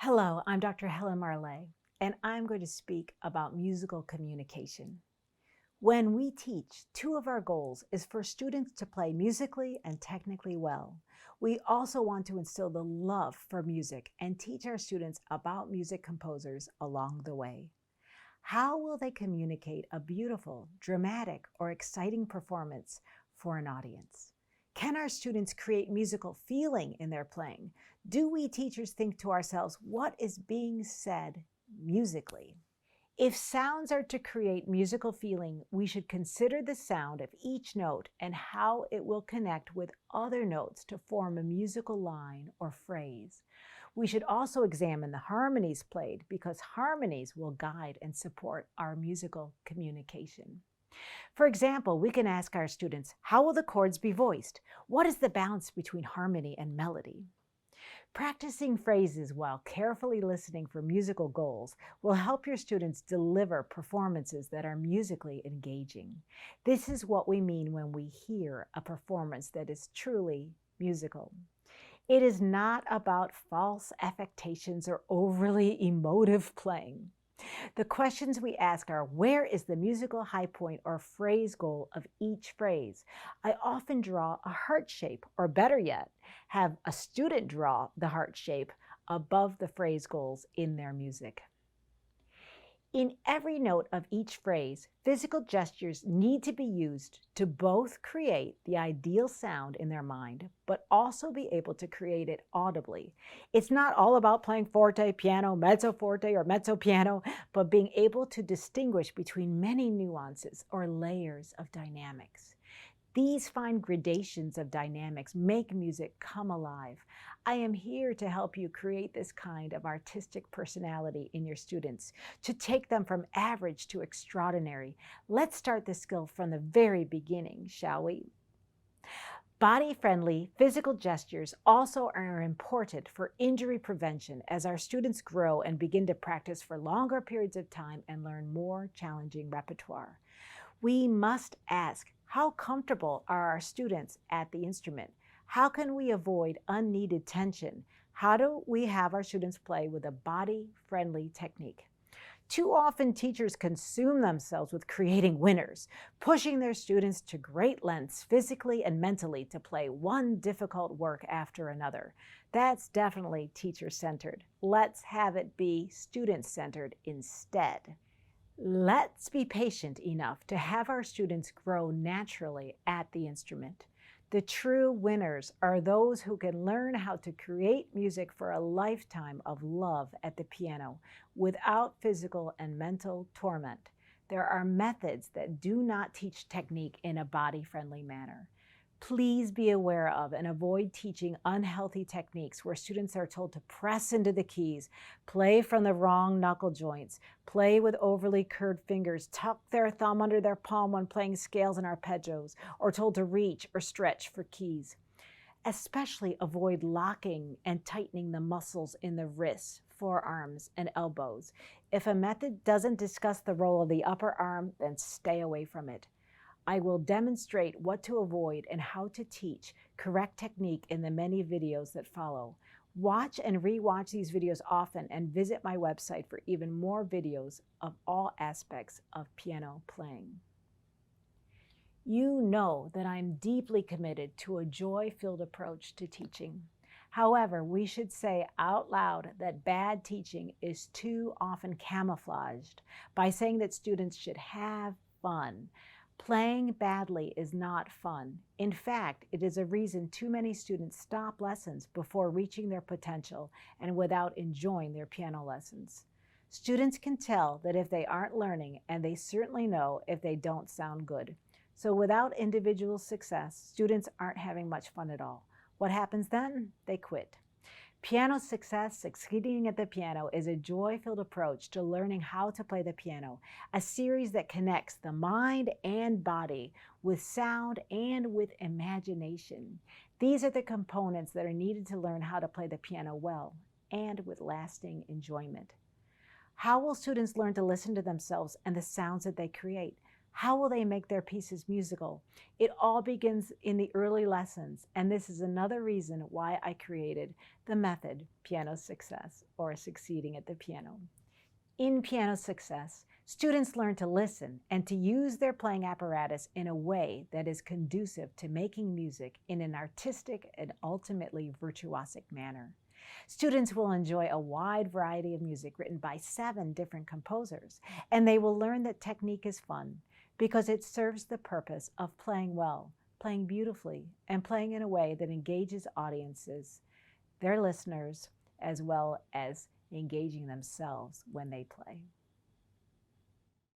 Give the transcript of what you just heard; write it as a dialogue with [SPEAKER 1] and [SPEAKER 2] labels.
[SPEAKER 1] Hello, I'm Dr. Helen Marlais, and I'm going to speak about musical communication. When we teach, two of our goals is for students to play musically and technically well. We also want to instill the love for music and teach our students about music composers along the way. How will they communicate a beautiful, dramatic, or exciting performance for an audience? Can our students create musical feeling in their playing? Do we teachers think to ourselves, what is being said musically? If sounds are to create musical feeling, we should consider the sound of each note and how it will connect with other notes to form a musical line or phrase. We should also examine the harmonies played because harmonies will guide and support our musical communication. For example, we can ask our students, how will the chords be voiced? What is the balance between harmony and melody? Practicing phrases while carefully listening for musical goals will help your students deliver performances that are musically engaging. This is what we mean when we hear a performance that is truly musical. It is not about false affectations or overly emotive playing. The questions we ask are, where is the musical high point or phrase goal of each phrase? I often draw a heart shape, or better yet, have a student draw the heart shape above the phrase goals in their music. In every note of each phrase, physical gestures need to be used to both create the ideal sound in their mind, but also be able to create it audibly. It's not all about playing forte, piano, mezzo forte, or mezzo piano, but being able to distinguish between many nuances or layers of dynamics. These fine gradations of dynamics make music come alive. I am here to help you create this kind of artistic personality in your students, to take them from average to extraordinary. Let's start this skill from the very beginning, shall we? Body-friendly physical gestures also are important for injury prevention as our students grow and begin to practice for longer periods of time and learn more challenging repertoire. We must ask, how comfortable are our students at the instrument? How can we avoid unneeded tension? How do we have our students play with a body-friendly technique? Too often, teachers consume themselves with creating winners, pushing their students to great lengths physically and mentally to play one difficult work after another. That's definitely teacher-centered. Let's have it be student-centered instead. Let's be patient enough to have our students grow naturally at the instrument. The true winners are those who can learn how to create music for a lifetime of love at the piano without physical and mental torment. There are methods that do not teach technique in a body-friendly manner. Please be aware of and avoid teaching unhealthy techniques where students are told to press into the keys, play from the wrong knuckle joints, play with overly curved fingers, tuck their thumb under their palm when playing scales and arpeggios, or told to reach or stretch for keys. Especially avoid locking and tightening the muscles in the wrists, forearms, and elbows. If a method doesn't discuss the role of the upper arm, then stay away from it. I will demonstrate what to avoid and how to teach correct technique in the many videos that follow. Watch and re-watch these videos often and visit my website for even more videos of all aspects of piano playing. You know that I'm deeply committed to a joy-filled approach to teaching. However, we should say out loud that bad teaching is too often camouflaged by saying that students should have fun. Playing badly is not fun. In fact, it is a reason too many students stop lessons before reaching their potential and without enjoying their piano lessons. Students can tell that if they aren't learning, and they certainly know if they don't sound good. So without individual success, students aren't having much fun at all. What happens then? They quit. Piano success, succeeding at the piano, is a joy-filled approach to learning how to play the piano, a series that connects the mind and body with sound and with imagination. These are the components that are needed to learn how to play the piano well and with lasting enjoyment. How will students learn to listen to themselves and the sounds that they create? How will they make their pieces musical? It all begins in the early lessons, and this is another reason why I created the method Piano Success, or Succeeding at the Piano. In Piano Success, students learn to listen and to use their playing apparatus in a way that is conducive to making music in an artistic and ultimately virtuosic manner. Students will enjoy a wide variety of music written by 7 different composers, and they will learn that technique is fun because it serves the purpose of playing well, playing beautifully, and playing in a way that engages audiences, their listeners, as well as engaging themselves when they play.